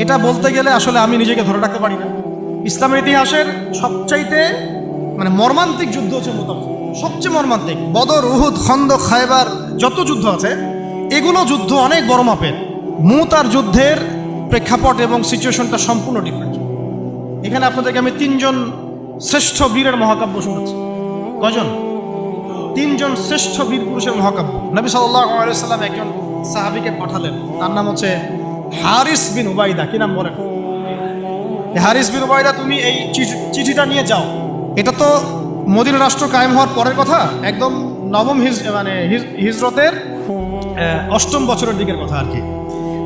এটা বলতে গেলে আসলে আমি নিজেকে ধরে রাখতে পারি না। ইসলামের ইতিহাসের সবচাইতে মর্মান্তিক যুদ্ধ হচ্ছে মুতা, সবচেয়ে মর্মান্তিক। বদর, উহুদ, খন্দক, খায়বার যত যুদ্ধ আছে এগুলো যুদ্ধ অনেক বড় মাপের। মুতার যুদ্ধের প্রেক্ষাপট এবং সিচুয়েশনটা সম্পূর্ণ ডিফারেন্ট। এখানে আপনাদেরকে আমি 3 জন শ্রেষ্ঠ বীরের মহাকাব্য শোনাচ্ছি। কয়জন? 3 জন শ্রেষ্ঠ বীর পুরুষের মহাকাব্য। নবী সাল্লাল্লাহু আলাইহি ওয়াসাল্লাম একজন সাহাবীকে পাঠালেন, তার নাম হচ্ছে হারিস বিন উবাইদা। কি নাম বলেন? হারিস বিন উবাইদা, তুমি এই চিঠিটা নিয়ে যাও। এটা তো মদিনা রাষ্ট্র কায়েম হওয়ার পরের কথা, একদম নবম হিজরতের 8ম বছরের দিকের কথা আর কি।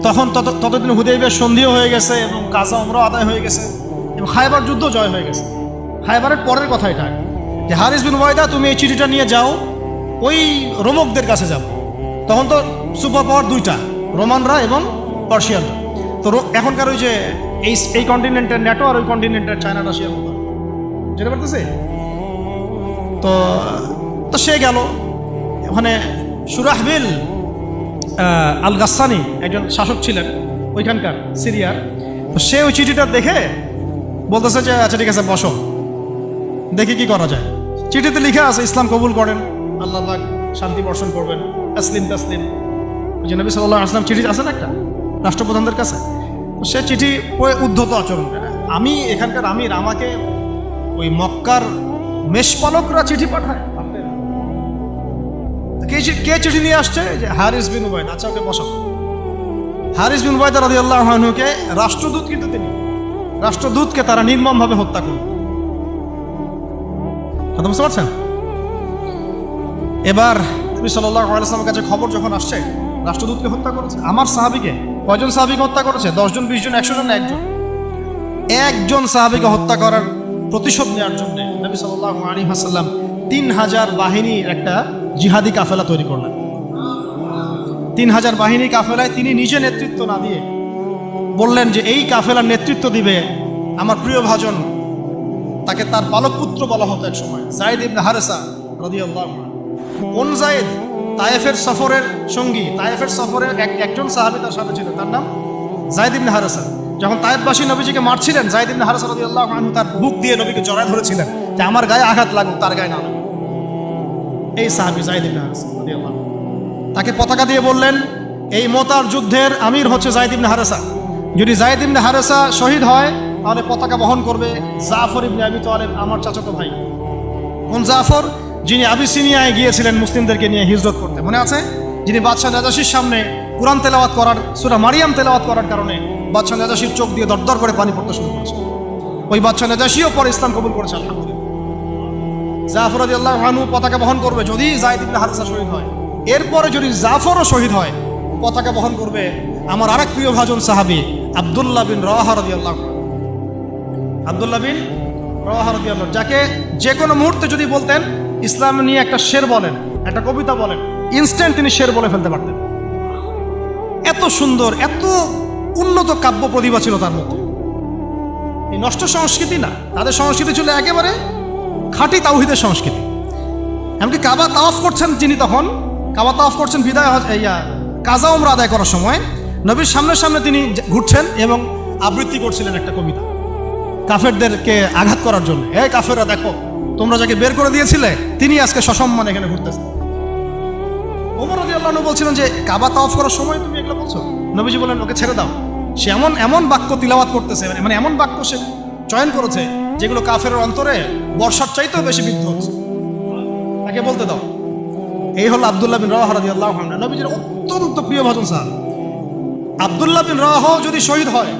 তখন ততদিন হুদাইবিয়ার সন্ধিও হয়ে গেছে এবং কাজা উমরা আদায় হয়ে গেছে এবং খায়বার যুদ্ধ জয় হয়ে গেছে। খায়বারের পরের কথা এটা, যে হারিস বিন উবাইদা তুমি এই চিঠিটা নিয়ে যাও, ওই রোমকদের কাছে যাও। তখন তো সুপার পাওয়ার 2টা, রোমানরা এবং পার্সিয়ানরা। তো এখনকার ওই যে এই কন্টিনেন্টের ন্যাটো আর ওই কন্টিনেন্টের চায়না রাশিয়ার মতো, যেটা করতেছে। তো সে গেল ওখানে। সুরাহবিল আল গাসানি একজন শাসক ছিলেন ওইখানকার সিরিয়ার। তো সে ওই চিঠিটা দেখে বলতেছে যে আচ্ছা ঠিক আছে, বসো, দেখি কি করা যায়। চিঠিতে লিখে আছে ইসলাম কবুল করেন, আল্লাহ পাক শান্তি বর্ষণ করবেন, তাসলিম তাসলিম। যে নবী সাল্লাল্লাহু আলাইহি ওয়াসাল্লাম চিঠি আছে না একটা রাষ্ট্রপ্রধানদের কাছে, সে চিঠি উদ্ধত আচরণ করে। আমি এখানকার আমির, আমাকে ওই মক্কার মেষপালকরা চিঠি পাঠায়। কে চিঠি নিয়ে আসছে? যে হারিস বিন উবাইদা। আচ্ছা, ওকে বসাও। হারিস বিন উবাইদা রাদিয়াল্লাহু আনহুকে রাষ্ট্রদূত, কিন্তু তিনি রাষ্ট্রদূতকে তারা নির্মমভাবে হত্যা করল। কথা বুঝতে পারছেন? এবার নবী সাল্লাল্লাহু আলাইহি ওয়াসাল্লামের কাছে খবর যখন আসছে রাষ্ট্রদূতকে হত্যা করেছে। আমার সাহাবীকে, কয়জন সাহাবীকে হত্যা করেছে? 10 জন, 20 জন, 100 জন না একজন সাহাবীকে হত্যা করার প্রতিশোধ নেওয়ার জন্য নবী সাল্লাল্লাহু আলাইহি ওয়াসাল্লাম 3000 বাহিনীর একটা জিহাদি কাফেলা তৈরি করলেন। 3000 বাহিনী কাফেলায় তিনি নিজে নেতৃত্ব না দিয়ে বললেন যে এই কাফেলার নেতৃত্ব দিবে আমার প্রিয় ভাজন, তাকে তার বালক পুত্র বলা হতো এক সময়, যায়েদ ইবনে হারেসা রাদিয়াল্লাহু আনহু। কোন যায়েদ? তায়েফের সফরের সঙ্গী, তায়েফের সফরের একজন সাহাবী তার সাথে ছিল, তার নাম যায়েদ ইবনে হারেসা। যখন তায়েফবাসী নবীজিকে মারছিলেন, যায়েদ ইবনে হারেসা রাদিয়াল্লাহু আনহু তার বুক দিয়ে নবীকে জড়ায় ধরেছিলেন যে আমার গায়ে আঘাত লাগুক, তার গায়ে না লাগুক। এই সাহাবী যায়েদ ইবনে হারেসা রাদিয়াল্লাহু আনহু, তাকে পতাকা দিয়ে বললেন এই মোতার যুদ্ধের আমির হচ্ছে যায়েদ ইবনে হারেসা। যদি যায়েদ ইবনে হারেসা শহীদ হয় তাহলে পতাকা বহন করবে জাফর ইবনে আবি তালেব, আমার চাচাতো ভাই। কোন জাফর? যিনি আবিসিনিয়ায় গিয়েছিলেন মুসলিমদেরকে নিয়ে হিজরত করতে, মনে আছে? যিনি বাদশাহ নাজাশির সামনে কুরআন তেলাওয়াত করার, সূরা মারিয়াম তেলাওয়াত করার কারণে বাদশাহ নাজাশির চোখ দিয়ে দরদর করে পানি পড়তে শুরু করেছে। ওই বাদশাহ নাজাশিও পরে ইসলাম কবুল করেছে, আলহামদুলিল্লাহ। জাফর রাদিয়াল্লাহু আনহু পতাকা বহন করবে যদি যায়েদ ইবনে হারেসা শহীদ হয়। এরপরে যদি জাফরও শহীদ হয়, পতাকা বহন করবে আমার আরেক প্রিয় ভাজন সাহাবী আব্দুল্লাহ বিন রাওয়াহা রাদিয়াল্লাহু আনহু। আব্দুল্লাহ বিন রাওয়াহা রাদিয়াল্লাহু, যাকে যে কোনো মুহূর্তে যদি বলতেন ইসলাম নিয়ে একটা শের বলেন, একটা কবিতা বলেন, ইনস্ট্যান্ট তিনি শের বলে ফেলতে পারতেন। এত সুন্দর, এত উন্নত কাব্য প্রতিভা ছিল তার মধ্যে। এই নষ্ট সংস্কৃতি না, তাদের সংস্কৃতি ছিল একেবারে খাঁটি তাওহীদের সংস্কৃতি। এমনকি কাবা তাওয়াফ করছেন যিনি, তখন কাবা তাওয়াফ করছেন বিদায় কাজা উমরা আদায় করার সময় নবীর সামনে সামনে তিনি ঘুরছেন এবং আবৃত্তি করছিলেন একটা কবিতা কাফেরদেরকে আঘাত করার জন্য। এই কাফেররা, দেখো তোমরা যাকে বের করে দিয়েছিলে তিনি আজকে সসম্মানে এখানে ঘুরতেছে। ওমর রাদিয়াল্লাহু আনহু বলছিলেন যে কাবা তাওয়াফ করার সময় তুমি এগুলো বলছো? নবীজি বলেন ওকে ছেড়ে দাও, সে এমন বাক্য তিলাওয়াত করতেছে, এমন বাক্য সে চয়ন করেছে যেগুলো কাফেরের অন্তরে বর্ষার চাইতেও বেশি বিদ্ধ হচ্ছে, তাকে বলতে দাও। এই হলো আব্দুল্লাহ বিন রাওয়াহা রাদিয়াল্লাহু আনহু, নবীজির অত্যন্ত প্রিয় ভাজন সাহাবী। আব্দুল্লাহ বিন রাওয়াহা যদি শহীদ হয়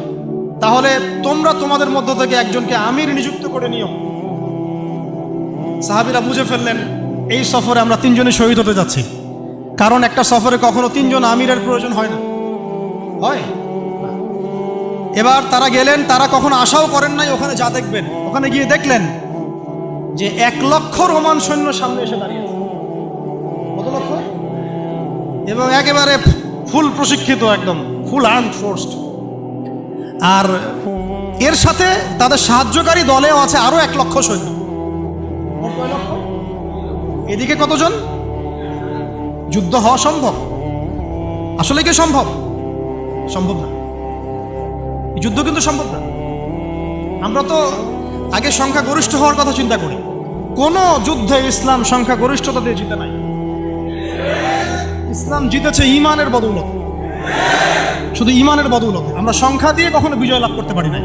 তাহলে তোমরা তোমাদের মধ্য থেকে একজনকে আমির নিযুক্ত করে নিও। সাহাবীরা বুঝে ফেললেন এই সফরে আমরা 3 জনই শহীদ হতে যাচ্ছি, কারণ একটা সফরে কখনো 3 জন আমিরের প্রয়োজন হয় না, হয়। এবার তারা গেলেন, তারা কখনো আশাও করেন নাই ওখানে যা দেখবেন। ওখানে গিয়ে দেখলেন যে 1 লক্ষ রোমান সৈন্য সামনে এসে দাঁড়িয়েছে। কত লক্ষ? এবং একেবারে ফুল প্রশিক্ষিত, একদম ফুল আর্মড ফোর্সড। আর এর সাথে তাদের সাহায্যকারী দলেও আছে আরো 1 লক্ষ সৈন্য। এদিকে কতজন? যুদ্ধ হওয়া সম্ভব? আসলে কি সম্ভব? সম্ভব না। এই যুদ্ধ কিন্তু সম্ভব না। আমরা তো আগে সংখ্যাগরিষ্ঠ হওয়ার কথা চিন্তা করি। কোন যুদ্ধে ইসলাম সংখ্যাগরিষ্ঠতা দিয়ে জিতে নাই। ইসলাম জিতেছে ঈমানের বদৌলতে, শুধু ঈমানের বদৌলতে। আমরা সংখ্যা দিয়ে কখনো বিজয় লাভ করতে পারি নাই।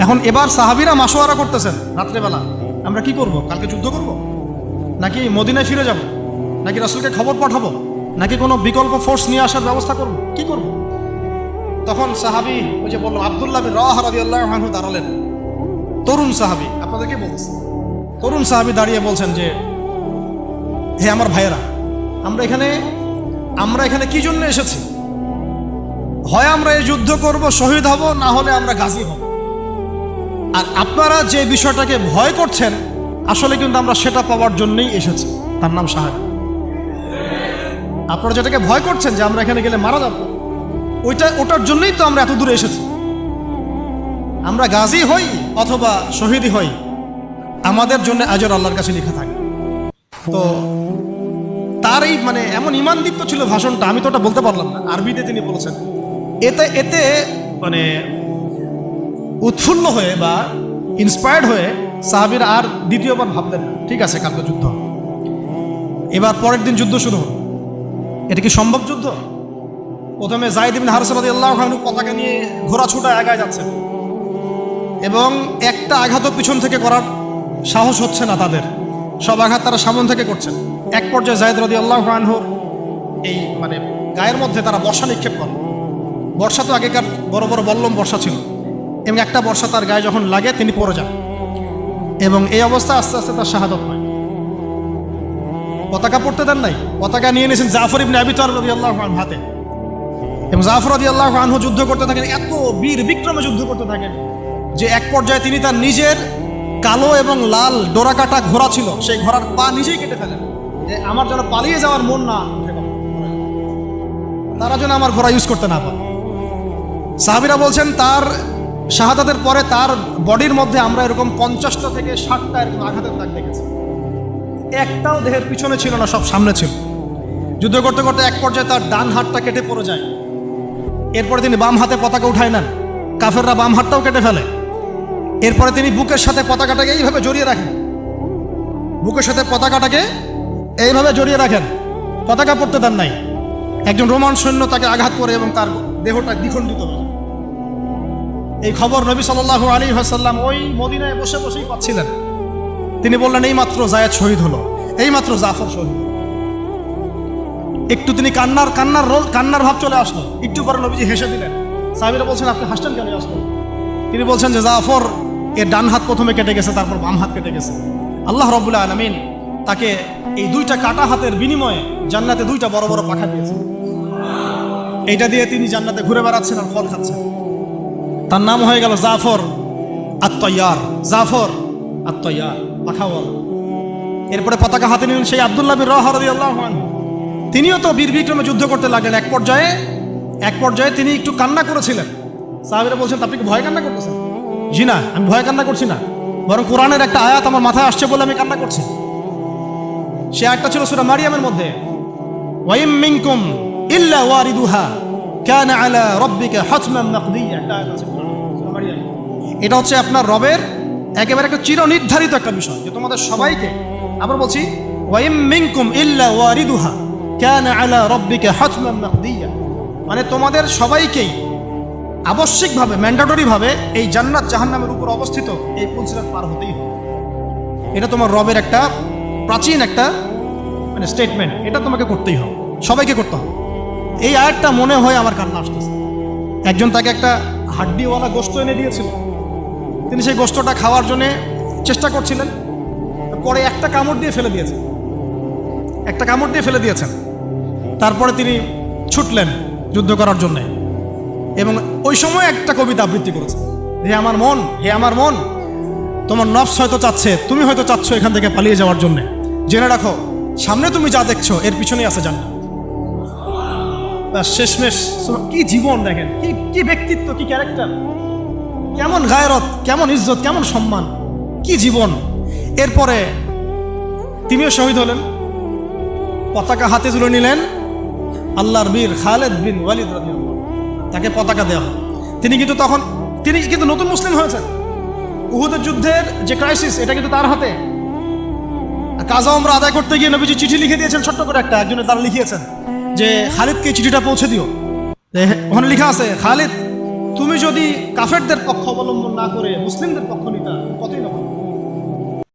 এখন এবার সাহাবীরা মাশওয়ারা করতেছেন রাত্রেবেলা, আমরা কি করব? কালকে যুদ্ধ করব, নাকি মদিনায় ফিরে যাব, নাকি রাসূলকে খবর পাঠাবো, নাকি কোনো বিকল্প ফোর্স নিয়ে আসার ব্যবস্থা করব, কি করব? তখন সাহাবী ওই যে বললাম আব্দুল্লাহ বিন রাওয়াহা রাদিয়াল্লাহু আনহু দাঁড়ালেন। তরুণ সাহাবী, আপনাদেরকে বলতেছি, তরুণ সাহাবী দাঁড়িয়ে বলছেন যে, হে আমার ভাইয়েরা, আমরা এখানে কি জন্য এসেছি? হয় আমরা এই যুদ্ধ করব, শহীদ হব, না হলে আমরা গাজী হব। আর আপনারা যে বিষয়টাকে ভয় করছেন, আসলে কিন্তু আমরা সেটা পাওয়ার জন্যই এসেছি, তার নাম শাহাদাত। আপনারা যেটাকে ভয় করছেন যে আমরা এখানে গেলে মারা যাব, ওটার জন্যই তো আমরা এত দূরে এসেছি। আমরা গাজী হই অথবা শহীদই হই, আমাদের জন্য আজর আল্লাহর কাছে লেখা থাকে। তো তার এই মানে এমন ঈমানদীপ্ত ছিল ভাষণটা, আমি তো ওটা বলতে পারলাম না, আরবিতে তিনি বলেছেন। এতে মানে উৎফুল্ল হয়ে বা ইন্সপায়ার্ড হয়ে সাহাবীরা আর দ্বিতীয়বার ভাবলেন না, ঠিক আছে কালকে যুদ্ধ। এবার পরের দিন যুদ্ধ শুরু হল। এটা কি সম্ভব যুদ্ধ? প্রথমে যায়েদ ইবনে হারেসা রাদিয়াল্লাহু আনহু পতাকা নিয়ে ঘোড়া ছুটা এগিয়ে যাচ্ছেন, এবং একটা আঘাতও পিছন থেকে করার সাহস হচ্ছে না তাদের, সব আঘাত তারা সামন থেকে করছেন। এক পর্যায়ে যায়েদ রাদিয়াল্লাহু আনহু এই মানে গায়ের মধ্যে তারা বর্ষা নিক্ষেপ করে। বর্ষা তো আগেকার বড় বড় বল্লম বর্ষা ছিল, এবং একটা বর্ষা তার গায়ে যখন লাগে তিনি পড়ে যান, এবং এই অবস্থা আস্তে আস্তে তার শাহাদাত হয়। পতাকা পড়তে দেন নাই, পতাকা নিয়ে নিয়েছেন জাফর ইবনে আবি তালিব রাদিয়াল্লাহু আনহু হাতে, এবং জাফর রাদিয়াল্লাহু আনহু যুদ্ধ করতে থাকেন, এত বীর বিক্রমে যুদ্ধ করতে থাকেন যে এক পর্যায়ে তিনি তার নিজের কালো এবং লাল ডোরাকাটা ঘোড়া ছিল, সেই ঘোড়ার পা নিজেই কেটে ফেলেন, যে আমার যেন পালিয়ে যাওয়ার মন না, তারা যেন আমার ঘোড়া ইউজ করতে না পারে। সাহাবীরা বলছেন তার শাহাদাতের পরে তার বডির মধ্যে আমরা এরকম 50টা থেকে 60টা এরকম আঘাতের দাগ দেখেছি। একটাও দেহের পিছনে ছিল না, সব সামনে ছিল। যুদ্ধ করতে করতে এক পর্যায়ে তার ডান হাতটা কেটে পড়ে যায়। এরপরে তিনি বাম হাতে পতাকা উঠায় নেন, কাফেররা বাম হাতটাও কেটে ফেলে। এরপরে তিনি বুকের সাথে পতাকাটাকে এইভাবে জড়িয়ে রাখেন, বুকের সাথে পতাকাটাকে এইভাবে জড়িয়ে রাখেন, পতাকা পড়তে দেন নাই। একজন রোমান সৈন্য তাকে আঘাত করে এবং তার দেহটা দ্বিখণ্ডিত হয়। এই খবর নবী সাল্লাল্লাহু আলাইহি ওয়াসাল্লাম ওই মদিনায় বসে বসেই পাচ্ছিলেন। তিনি বললেন, এইমাত্র যায়েদ শহীদ হলো, এইমাত্র জাফর শহীদ হলো। একটু তিনি কান্নার ভাব চলে আসলো। একটু পরে নবীজি হেসে দিলেন। সাহাবীরা বলছেন, আপনি হাসছেন কেন আসলেন? তিনি বলছেন যে জাফর এর ডান হাত প্রথমে কেটে গেছে, তারপর বাম হাত কেটে গেছে। আল্লাহ রাব্বুল আলামিন তাকে এই দুইটা কাটা হাতের বিনিময়ে জান্নাতে দুইটা বড় বড় পাখা দিয়েছে। এইটা দিয়ে তিনি জান্নাতে ঘুরে বেড়াচ্ছেন আর ফল খাচ্ছেন। তার নাম হয়ে গেল জাফর আত-তাইয়ার, জাফর আত-তাইয়ার, পাখাওয়ালা। এরপরে পতাকা হাতে নিলেন সেই আব্দুল্লাহ বিন রাওয়াহা রাদিয়াল্লাহু আনহু। তিনিও তো বীর বিক্রমে যুদ্ধ করতে লাগলেন। এক পর্যায়ে তিনি একটু কান্না করেছিলেন। সাহাবীরা বলছেন, আপনি কি ভয় কান্না করতেছেন? জি না, আমি ভয় কান্না করছি না, বরং কোরআনের একটা আয়াত আমার মাথায় আসছে বলে আমি কান্না করছি। সে আয়াতটা ছিল সূরা মারিয়ামের মধ্যে, ওয়াইম মিনকুম ইল্লা ওয়ারিদুহা কানা আলা রাব্বিকা হাতমান মাকদিয়া। একটা আয়াত আছে সূরা মারিয়াম। এটা হচ্ছে আপনার রবের একেবারে একটা চিরনির্ধারিত একটা বিষয়, যে তোমাদের সবাইকে, আবার বলছি, ওয়াইম মিনকুম ইল্লা ওয়ারিদুহা কানা আলা রাব্বিকা হাতমান মাকদিয়া, মানে তোমাদের সবাইকেই আবশ্যিকভাবে, ম্যান্ডেটরিভাবে এই জান্নাত জাহান্নামের উপর অবস্থিত এই পুলসিরাত পার হতেই হবে। এটা তোমার রবের একটা প্রাচীন একটা মানে স্টেটমেন্ট, এটা তোমাকে করতেই হবে, সবাইকে করতে হবে। এই আয়াতটা মনে হয় আমার কান্না আসতেছে। একজন তাকে একটা হাড্ডিওয়ালা গোশত এনে দিয়েছিল, তিনি সেই গোশতটা খাওয়ার জন্য চেষ্টা করছিলেন, পরে একটা কামড় দিয়ে ফেলে দিয়েছেন। তারপরে তিনি ছুটলেন যুদ্ধ করার জন্যে, এবং ওই সময় একটা কবিতা আবৃত্তি করেছে, হে আমার মন, তোমার নফস হয়তো চাচ্ছে, তুমি হয়তো চাচ্ছ এখান থেকে পালিয়ে যাওয়ার জন্য, জেনে রাখো সামনে তুমি যা দেখছো এর পিছনেই আছে জান্নাত। শেষমেশ কি জীবন দেখেন, কি ব্যক্তিত্ব, কি ক্যারেক্টার, কেমন গায়রত, কেমন ইজ্জত, কেমন সম্মান, কি জীবন। এরপরে তিনিও শহীদ হলেন, পতাকা হাতে তুলে নিলেন আল্লাহর বীর খালেদ বিন ওয়ালিদ রাদিয়াল্লাহু আনহু, তাকে পতাকা দেওয়া হয়। তিনি কিন্তু নতুন মুসলিম হয়েছেন। উহুদের যুদ্ধের যে ক্রাইসিস, এটা কিন্তু তার হাতে। কাজা ওমরা আদায় করতে গিয়ে নবীজি চিঠি লিখে দিয়েছেন, ছোট্ট করে একজনের দ্বারা লিখিয়েছেন যে খালিদকে চিঠিটা পৌঁছে দিও। ওখানে লেখা আছে, খালিদ তুমি যদি কাফেরদের পক্ষ অবলম্বন না করে মুসলিমদের পক্ষ নিতা কতই না ভালো।